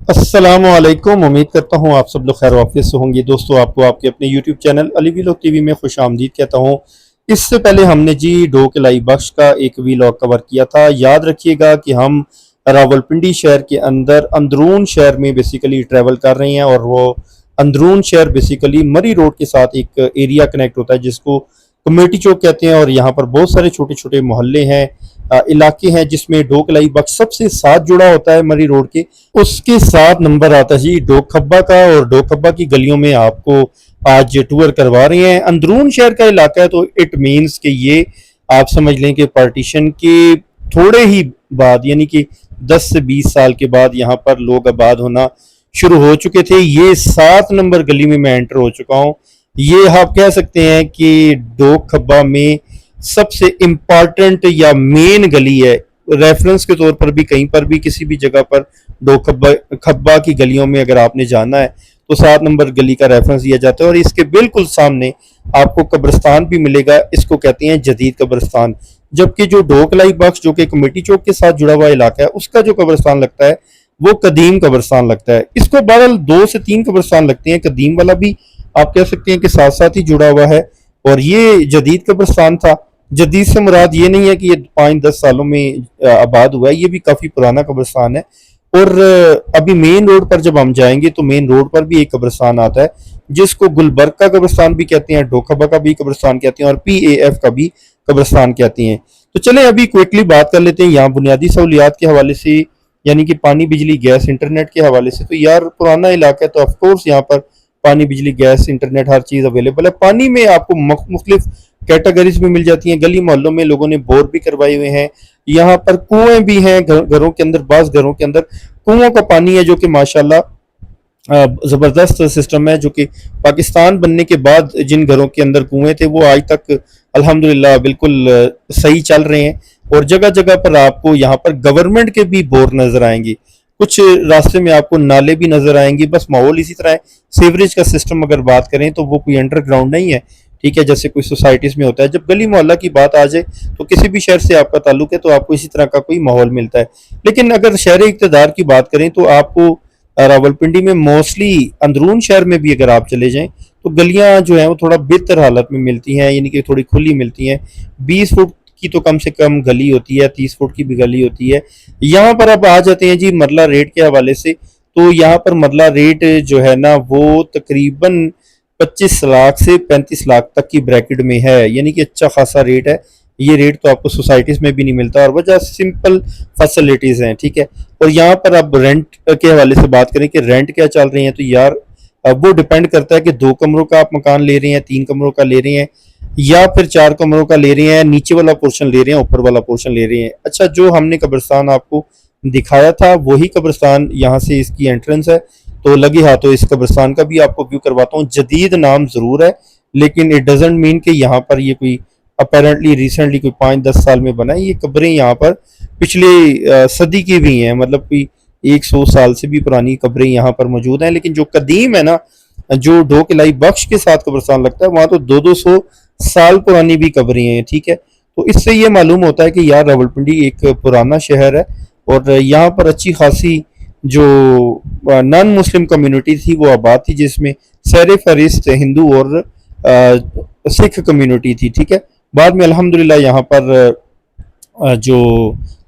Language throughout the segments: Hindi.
अस्सलामुअलैकुम। उम्मीद करता हूँ आप सब लोग खैर वाफियत से होंगे। दोस्तों, आपको आपके अपने YouTube channel Ali vlog TV में खुश आमदीद कहता हूँ। इससे पहले हमने जी ढोकलाई बख्श का एक वीलॉग कवर किया था। याद रखिएगा कि हम रावलपिंडी शहर के अंदर अंदरून शहर में बेसिकली ट्रैवल कर रहे हैं, और वो अंदरून शहर बेसिकली मरी रोड के साथ एक एरिया कनेक्ट होता है जिसको कमेटी चौक कहते हैं। और यहाँ पर बहुत सारे छोटे छोटे मोहल्ले हैं, इलाके हैं, जिसमें ढोकलाई बख्श सबसे साथ जुड़ा होता है मरी रोड के। उसके साथ नंबर आता है जी डोखब्बा का, और डोखब्बा की गलियों में आपको आज टूर करवा रहे हैं। अंदरून शहर का इलाका है, तो इट मीन्स कि ये आप समझ लें कि पार्टीशन के थोड़े ही बाद, यानी कि 10 से 20 साल के बाद यहाँ पर लोग आबाद होना शुरू हो चुके थे। ये 7 नंबर गली में मैं एंटर हो चुका हूँ। ये आप कह सकते हैं कि डोखब्बा में सबसे इम्पॉर्टेंट या मेन गली है। रेफरेंस के तौर पर भी कहीं पर भी किसी भी जगह पर डोखब्बा खब्बा की गलियों में अगर आपने जाना है तो 7 नंबर गली का रेफरेंस दिया जाता है। और इसके बिल्कुल सामने आपको कब्रिस्तान भी मिलेगा, इसको कहते हैं जदीद कब्रिस्तान। जबकि जो ढोकलाई बख्श जो कि कमेटी चौक के साथ जुड़ा हुआ इलाका है, उसका जो कब्रिस्तान लगता है वो कदीम कब्रिस्तान लगता है। इसको बहरहाल 2 से 3 कब्रिस्तान लगते हैं। कदीम वाला भी आप कह सकते हैं कि साथ साथ ही जुड़ा हुआ है, और ये जदीद कब्रिस्तान था। जदीद से मुराद ये नहीं है कि ये 5-10 सालों में आबाद हुआ है, ये भी काफी पुराना कब्रिस्तान है। और अभी मेन रोड पर जब हम जाएंगे तो मेन रोड पर भी एक कब्रिस्तान आता है जिसको गुलबर्ग का कब्रिस्तान भी कहते हैं, डोखबा का भी कब्रिस्तान कहते हैं, और PAF का भी कब्रिस्तान कहते हैं। तो चलें अभी क्विकली बात कर लेते हैं यहाँ बुनियादी सहूलियात के हवाले से, यानी कि पानी, बिजली, गैस, इंटरनेट के हवाले से। तो यार पुराना इलाका है, तो ऑफकोर्स यहाँ पर पानी, बिजली, गैस, इंटरनेट हर चीज़ अवेलेबल है। पानी में आपको मुख्तलिफ कैटेगरीज में मिल जाती हैं। गली मोहल्लों में लोगों ने बोर भी करवाए हुए हैं। यहाँ पर कुएं भी हैं घरों के अंदर। बाज़ घरों के अंदर कुओं का पानी है जो कि माशाल्लाह ज़बरदस्त सिस्टम है, जो कि पाकिस्तान बनने के बाद जिन घरों के अंदर कुएं थे वो आज तक अल्हम्दुलिल्लाह बिल्कुल सही चल रहे हैं। और जगह जगह पर आपको यहाँ पर गवर्नमेंट के भी बोर नजर आएंगे। कुछ रास्ते में आपको नाले भी नजर आएंगे। बस माहौल इसी तरह है। सीवरेज का सिस्टम अगर बात करें तो वो कोई अंडरग्राउंड नहीं है, ठीक है, जैसे कोई सोसाइटीज में होता है। जब गली मोहल्ला की बात आ जाए तो किसी भी शहर से आपका ताल्लुक है तो आपको इसी तरह का कोई माहौल मिलता है। लेकिन अगर शहर इक़्तिदार की बात करें तो आपको रावलपिंडी में मोस्टली अंदरून शहर में भी अगर आप चले जाएं तो गलियां जो हैं वो थोड़ा बेहतर हालत में मिलती हैं, यानी कि थोड़ी खुली मिलती हैं। 20 फुट की तो कम से कम गली होती है, 30 फुट की भी गली होती है। यहाँ पर अब आ जाते हैं जी मरला रेट के हवाले से। तो यहाँ पर मरला रेट जो है ना वो तकरीबन 25 लाख से 35 लाख तक की ब्रैकेट में है, यानी कि अच्छा खासा रेट है। ये रेट तो आपको सोसाइटीज में भी नहीं मिलता, और वजह सिंपल फैसिलिटीज हैं, ठीक है। और यहाँ पर अब रेंट के हवाले से बात करें कि रेंट क्या चल रही है, तो यार अब वो डिपेंड करता है कि 2 कमरों का आप मकान ले रहे हैं, 3 कमरों का ले रहे हैं, या फिर 4 कमरों का ले रहे हैं, नीचे वाला पोर्शन ले रहे हैं, ऊपर वाला पोर्शन ले रहे हैं। अच्छा, जो हमने कब्रिस्तान आपको दिखाया था वही कब्रिस्तान यहाँ से इसकी एंट्रेंस है। तो लगे हाथों इस कब्रिस्तान का भी आपको व्यू करवाता हूँ। जदीद नाम जरूर है, लेकिन इट डजेंट मीन कि यहाँ पर ये कोई अपेरेंटली रिसेंटली कोई 5-10 साल में बना है। ये कब्रें यहाँ पर पिछले सदी की भी हैं, मतलब कोई 100 साल से भी पुरानी कब्रें यहाँ पर मौजूद हैं। लेकिन जो कदीम है ना, जो ढोकलाई बख्श के साथ कब्रिस्तान लगता है, वहाँ तो 200 साल पुरानी भी कब्रें हैं, ठीक है। तो इससे ये मालूम होता है कि यार रावलपिंडी एक पुराना शहर है, और यहाँ पर अच्छी खासी जो नॉन मुस्लिम कम्युनिटी थी वो आबाद थी, जिसमें सर फहरिस्त हिंदू और सिख कम्युनिटी थी, ठीक है। बाद में अल्हम्दुलिल्लाह यहाँ पर जो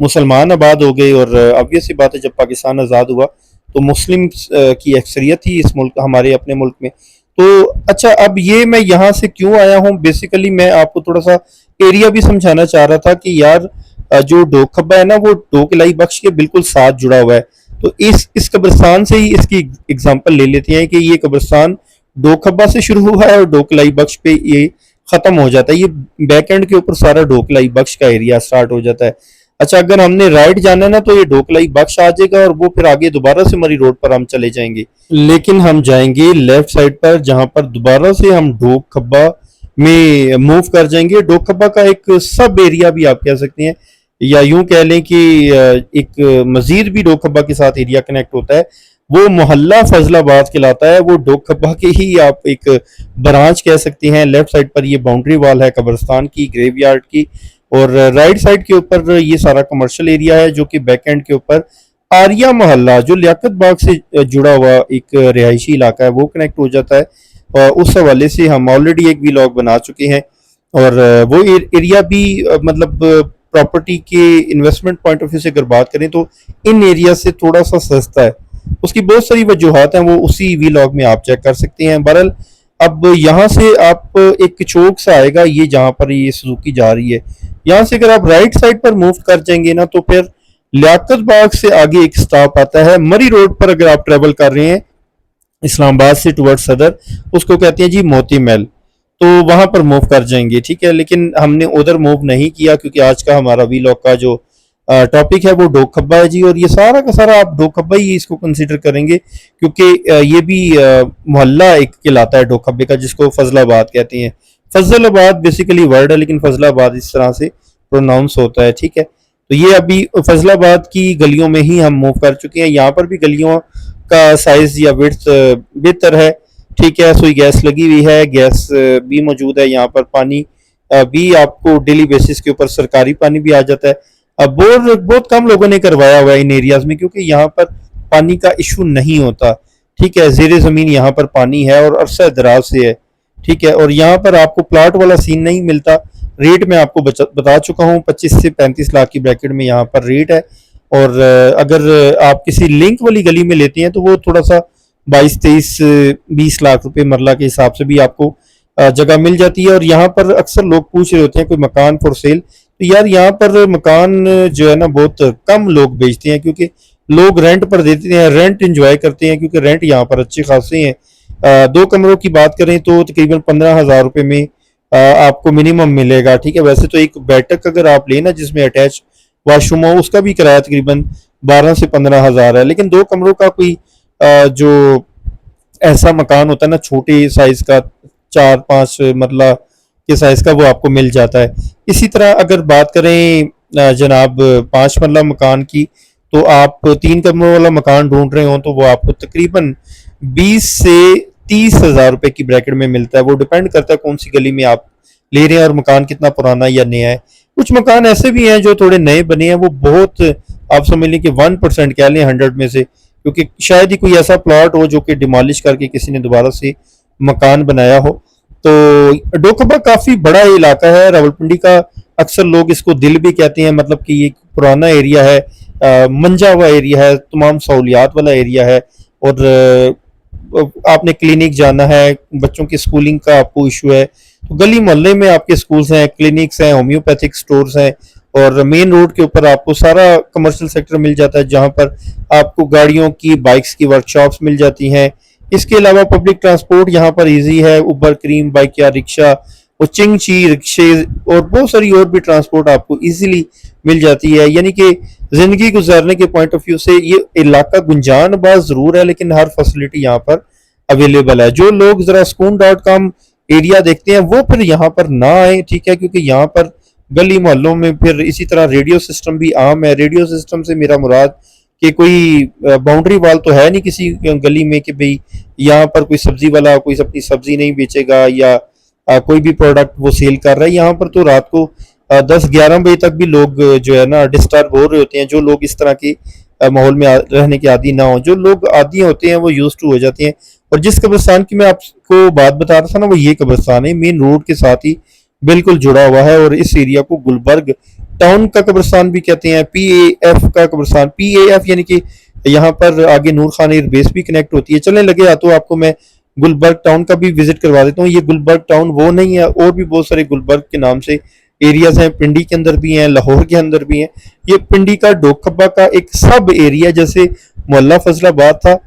मुसलमान आबाद हो गए, और ऑब्वियस सी बात है जब पाकिस्तान आज़ाद हुआ तो मुस्लिम की अक्सरियत थी इस मुल्क, हमारे अपने मुल्क में। तो अच्छा, अब ये मैं यहाँ से क्यों आया हूँ, बेसिकली मैं आपको थोड़ा सा एरिया भी समझाना चाह रहा था कि यार जो डोखब्बा है ना वो ढोकलाई बख्श के बिल्कुल साथ जुड़ा हुआ है। तो इस कब्रिस्तान से ही इसकी एग्जांपल ले लेते हैं कि ये कब्रिस्तान डोखब्बा से शुरू हुआ है और ढोकलाई बख्श पे ये खत्म हो जाता है। ये बैक एंड के ऊपर सारा ढोकलाई बख्श का एरिया स्टार्ट हो जाता है। अच्छा, अगर हमने राइट जाना है ना तो ये ढोकलाई बख्श आ जाएगा, और वो फिर आगे दोबारा से मरी रोड पर हम चले जाएंगे। लेकिन हम जाएंगे लेफ्ट साइड पर, जहां पर दोबारा से हम डोखब्बा में मूव कर जाएंगे। डोखब्बा का एक सब एरिया भी आप कह सकते हैं, या यूं कह लें कि एक मजीद भी डोखब्बा के साथ एरिया कनेक्ट होता है। वो मोहल्ला फजलाबाद कहलाता है। वो डोखब्बा के ही आप एक ब्रांच कह सकते हैं। लेफ्ट साइड पर ये बाउंड्री वॉल है कब्रिस्तान की, ग्रेवयार्ड की, और राइट साइड के ऊपर ये सारा कमर्शियल एरिया है जो कि बैक एंड के ऊपर आर्या मोहल्ला जो लियाकत बाग से जुड़ा हुआ एक रिहायशी इलाका है वो कनेक्ट हो जाता है। और उस हवाले से हम ऑलरेडी एक व्लॉग बना चुके हैं। और वो एरिया भी मतलब प्रॉपर्टी के इन्वेस्टमेंट पॉइंट ऑफ व्यू से अगर बात करें तो इन एरिया से थोड़ा सा सस्ता है। उसकी बहुत सारी वजूहत हैं, वो उसी व्लॉग में आप चेक कर सकते हैं। बहरहाल अब यहाँ से आप एक चौक सा आएगा, ये जहाँ पर ये सुजुकी जा रही है, यहाँ से अगर आप राइट साइड पर मूव कर जाएंगे ना तो फिर लियाकत बाग से आगे एक स्टॉप आता है। मरी रोड पर अगर आप ट्रेवल कर रहे हैं इस्लामाबाद से टुवर्ड सदर, उसको कहते हैं जी मोती महल, तो वहां पर मूव कर जाएंगे, ठीक है। लेकिन हमने उधर मूव नहीं किया क्योंकि आज का हमारा वीलॉग का जो टॉपिक है वो डोक खब्बा है जी। और ये सारा का सारा आप डोक खब्बा ही इसको कंसीडर करेंगे क्योंकि ये भी मोहल्ला एक कहलाता है डोक खब्बे का, जिसको फजलाबाद कहते हैं। फजलाबाद बेसिकली वर्ड है लेकिन फजलाबाद इस तरह से प्रोनाउंस होता है, ठीक है। तो ये अभी फजलाबाद की गलियों में ही हम मूव कर चुके हैं। यहाँ पर भी गलियों का साइज या विड्थ बेहतर है, ठीक है। सुई गैस लगी हुई है, गैस भी मौजूद है यहाँ पर। पानी भी आपको डेली बेसिस के ऊपर सरकारी पानी भी आ जाता है। अब बोर बहुत कम लोगों ने करवाया हुआ है इन एरियाज में क्योंकि यहाँ पर पानी का इशू नहीं होता, ठीक है। जेर जमीन यहाँ पर पानी है और अरसा दराज से है, ठीक है। और यहाँ पर आपको प्लाट वाला सीन नहीं मिलता। रेट मैं आपको बता चुका हूँ, 25 से 35 लाख की ब्रैकेट में यहाँ पर रेट है। और अगर आप किसी लिंक वाली गली में लेते हैं तो वो थोड़ा सा 22-23-20 लाख रुपए मरला के हिसाब से भी आपको जगह मिल जाती है। और यहाँ पर अक्सर लोग पूछ रहे होते हैं कोई मकान फॉर सेल, तो यार यहाँ पर मकान जो है ना बहुत कम लोग बेचते हैं क्योंकि लोग रेंट पर देते हैं, रेंट इंजॉय करते हैं क्योंकि रेंट यहाँ पर अच्छे खासे हैं। 2 कमरों की बात करें तो तकरीबन 15,000 रुपए में आपको मिनिमम मिलेगा, ठीक है। वैसे तो एक बैठक अगर आप लेना जिसमें अटैच वॉशरूम हो उसका भी किराया तकरीबन 12 से 15,000 है। लेकिन 2 कमरों का कोई जो ऐसा मकान होता है ना छोटे साइज का, 4-5 मरला के साइज का, वो आपको मिल जाता है। इसी तरह अगर बात करें जनाब 5 मरला मकान की, तो आप 3 कमरों वाला मकान ढूंढ रहे हो तो वो आपको तकरीबन 20 से 30,000 रुपए की ब्रैकेट में मिलता है। वो डिपेंड करता है कौन सी गली में आप ले रहे हैं और मकान कितना पुराना या नया है। कुछ मकान ऐसे भी हैं जो थोड़े नए बने हैं, वो बहुत आप समझ लें कि 1% कह लें 100 में से, क्योंकि शायद ही कोई ऐसा प्लॉट हो जो कि डिमोलिश करके किसी ने दोबारा से मकान बनाया हो। तो डोकबा काफी बड़ा इलाका है रावलपिंडी का। अक्सर लोग इसको दिल भी कहते हैं, मतलब कि ये पुराना एरिया है, मंजा हुआ एरिया है, तमाम सहूलियात वाला एरिया है। और आपने क्लिनिक जाना है, बच्चों की स्कूलिंग का आपको इशू है तो गली मोहल्ले में आपके स्कूल्स हैं, क्लिनिक्स हैं, होम्योपैथिक स्टोर्स हैं। और मेन रोड के ऊपर आपको सारा कमर्शियल सेक्टर मिल जाता है जहां पर आपको गाड़ियों की, बाइक्स की वर्कशॉप्स मिल जाती हैं। इसके अलावा पब्लिक ट्रांसपोर्ट यहाँ पर इजी है, उबर, क्रीम बाइक या रिक्शा और चिंगची रिक्शे और बहुत सारी और भी ट्रांसपोर्ट आपको इजीली मिल जाती है। यानी कि जिंदगी गुजारने के पॉइंट ऑफ व्यू से ये इलाका गुंजानबाज जरूर है लेकिन हर फैसिलिटी यहाँ पर अवेलेबल है। जो लोग जरा skun.com एरिया देखते हैं वो फिर यहाँ पर ना आए, ठीक है, क्योंकि यहाँ पर गली मोहल्लों में फिर इसी तरह रेडियो सिस्टम भी आम है। रेडियो सिस्टम से मेरा मुराद कि कोई बाउंड्री वाल तो है नहीं किसी गली में कि भाई यहाँ पर कोई सब्जी वाला कोई अपनी सब्जी नहीं बेचेगा या कोई भी प्रोडक्ट वो सेल कर रहा है। यहाँ पर तो रात को 10-11 बजे तक भी लोग जो है ना डिस्टर्ब हो रहे होते हैं। जो लोग इस तरह के माहौल में रहने के आदी ना हो, जो लोग आदी होते हैं वो यूज टू हो जाते हैं। और जिस कब्रिस्तान की मैं आपको बात बता रहा था ना, वो ये कब्रिस्तान है, मेन रोड के साथ ही बिल्कुल जुड़ा हुआ है। और इस एरिया को गुलबर्ग टाउन का कब्रिस्तान भी कहते हैं, PAF का कब्रिस्तान, PAF यानी कि यहाँ पर आगे नूर खान एयरबेस भी कनेक्ट होती है। चलने लगे तो आपको मैं गुलबर्ग टाउन का भी विजिट करवा देता हूँ। ये गुलबर्ग टाउन वो नहीं है, और भी बहुत सारे गुलबर्ग के नाम से एरियाज हैं, पिंडी के अंदर भी हैं, लाहौर के अंदर भी हैं। ये पिंडी का डोकब्बा का एक सब एरिया, जैसे मोहल्ला फजलाबाद था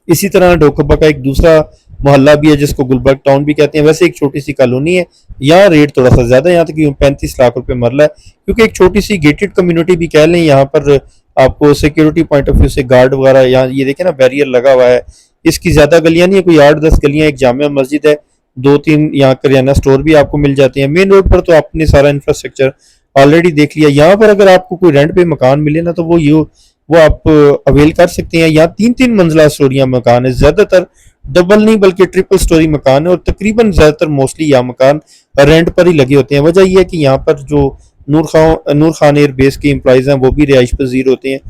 इसी तरह डोकब्बा का एक दूसरा मोहल्ला भी है जिसको गुलबर्ग टाउन भी कहते हैं। वैसे एक छोटी सी कॉलोनी है, यहाँ रेट थोड़ा सा ज्यादा है, यहाँ तक 35 लाख रुपए मरला है, क्योंकि एक छोटी सी गेटेड कम्युनिटी भी कह लें। यहाँ पर आपको सिक्योरिटी पॉइंट ऑफ व्यू से गार्ड वगैरह, यहाँ ये देखें ना बैरियर लगा हुआ है। इसकी ज्यादा गलियां नहीं है, कोई 8-10 गलियां, एक जामिया मस्जिद है, 2-3 यहाँ करियाना स्टोर भी आपको मिल जाते हैं। मेन रोड पर तो आपने सारा इंफ्रास्ट्रक्चर ऑलरेडी देख लिया। यहाँ पर अगर आपको कोई रेंट पे मकान मिले ना तो वो आप अवेल कर सकते हैं। यहाँ 3-3 मंजिला स्टोरियां मकान है, ज्यादातर डबल नहीं बल्कि ट्रिपल स्टोरी मकान है। और तकरीबन ज्यादातर मोस्टली यहाँ मकान रेंट पर ही लगे होते हैं। वजह यह है कि यहाँ पर जो नूर खान एयर बेस के एम्प्लॉइज हैं वो भी रिहाइश पजीर होते हैं।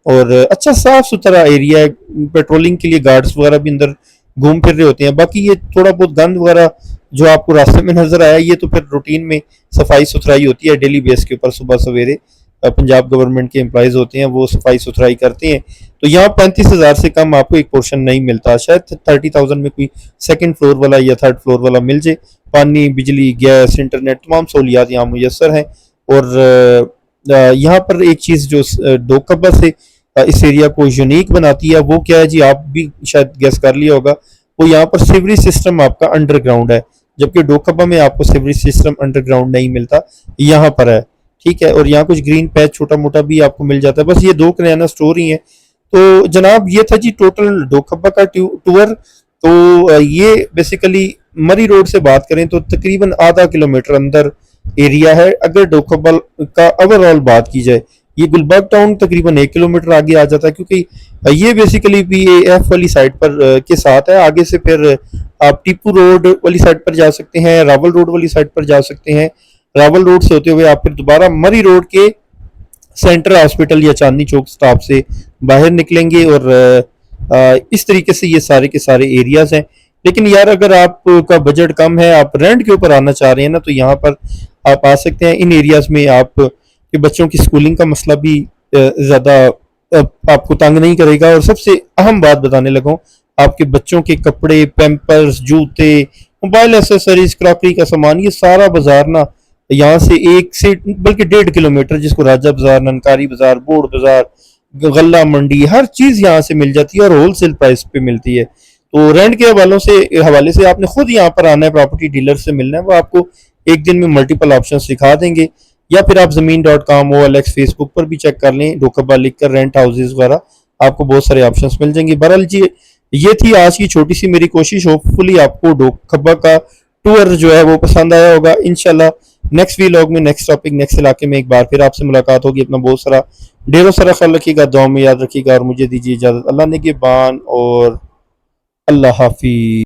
और अच्छा साफ सुथरा एरिया है। पेट्रोलिंग के लिए गार्ड्स वगैरह भी अंदर घूम फिर रहे होते हैं। बाकी ये थोड़ा बहुत गंद वगैरह जो आपको रास्ते में नजर आया, ये तो फिर रूटीन में सफाई सुथराई होती है डेली बेस के ऊपर। सुबह सवेरे पंजाब गवर्नमेंट के एम्प्लॉयज होते हैं, वो सफाई सुथराई करते हैं। तो यहाँ 35,000 से कम आपको एक पोर्शन नहीं मिलता। शायद 30,000 में कोई सेकंड फ्लोर वाला या थर्ड फ्लोर वाला मिल जाए। पानी, बिजली, गैस, इंटरनेट, तमाम सहूलियात यहाँ मुयसर हैं। और यहाँ पर एक चीज़ जो डोकबा से इस एरिया को यूनिक बनाती है, वो क्या है जी, आप भी शायद गेस कर लिया होगा। वो यहाँ पर सीवरेज सिस्टम आपका अंडरग्राउंड है, जबकि डोकबा में आपको सीवरेज सिस्टम अंडरग्राउंड नहीं मिलता, यहाँ पर है। ठीक है, और यहाँ कुछ ग्रीन पैच छोटा मोटा भी आपको मिल जाता है। बस ये 2 किराना स्टोर ही है। तो जनाब ये था जी टोटल डोकबा का टूर। तो ये बेसिकली मरी रोड से बात करें तो तकरीबन आधा किलोमीटर अंदर एरिया है। अगर डोकबा का ओवरऑल बात की जाए, ये गुलबर्ग टाउन तकरीबन 1 किलोमीटर आगे आ जाता है, क्योंकि ये बेसिकली PAF वाली साइड पर के साथ है। आगे से फिर आप टीपू रोड वाली साइड पर जा सकते हैं, रावल रोड वाली साइड पर जा सकते हैं। रावल रोड से होते हुए आप फिर दोबारा मरी रोड के सेंट्रल हॉस्पिटल या चांदनी चौक स्टॉप से बाहर निकलेंगे। और इस तरीके से ये सारे के सारे एरियाज हैं। लेकिन यार अगर आपका बजट कम है, आप रेंट के ऊपर आना चाह रहे हैं ना, तो यहाँ पर आप आ सकते हैं। इन एरियाज में आप के बच्चों की स्कूलिंग का मसला भी ज़्यादा आपको तंग नहीं करेगा। और सबसे अहम बात बताने लगा हूँ, आपके बच्चों के कपड़े, पैम्पर्स, जूते, मोबाइल एक्सेसरीज, क्रॉकरी का सामान, ये सारा बाजार ना यहाँ से 1 से बल्कि 1.5 किलोमीटर, जिसको राजा बाजार, ननकारी बाजार, बोर्ड बाजार, गल्ला मंडी, हर चीज यहाँ से मिल जाती है और होलसेल प्राइस पे मिलती है। तो रेंट के हवाले से आपने खुद यहाँ पर आना है, प्रॉपर्टी डीलर से मिलना है, वो आपको एक दिन में मल्टीपल ऑप्शन दिखा देंगे। या फिर आप ज़मीन.com, OLX, फेसबुक पर भी चेक कर लें, डोकबा लिख कर रेंट हाउसेज वगैरह, आपको बहुत सारे ऑप्शंस मिल जाएंगे। बहरहाल जी ये थी आज की छोटी सी मेरी कोशिश। होपफुली आपको डोकबा का टूर जो है वो पसंद आया होगा। इंशाल्लाह नेक्स्ट वीलॉग में, नेक्स्ट टॉपिक, नेक्स्ट इलाके में एक बार फिर आपसे मुलाकात होगी। अपना बहुत सारा ढेरों सारा ख्याल रखिएगा, दुआ में याद रखिएगा और मुझे दीजिए इजाज़त। अल्लाह ने के बान और अल्लाह हाफिज।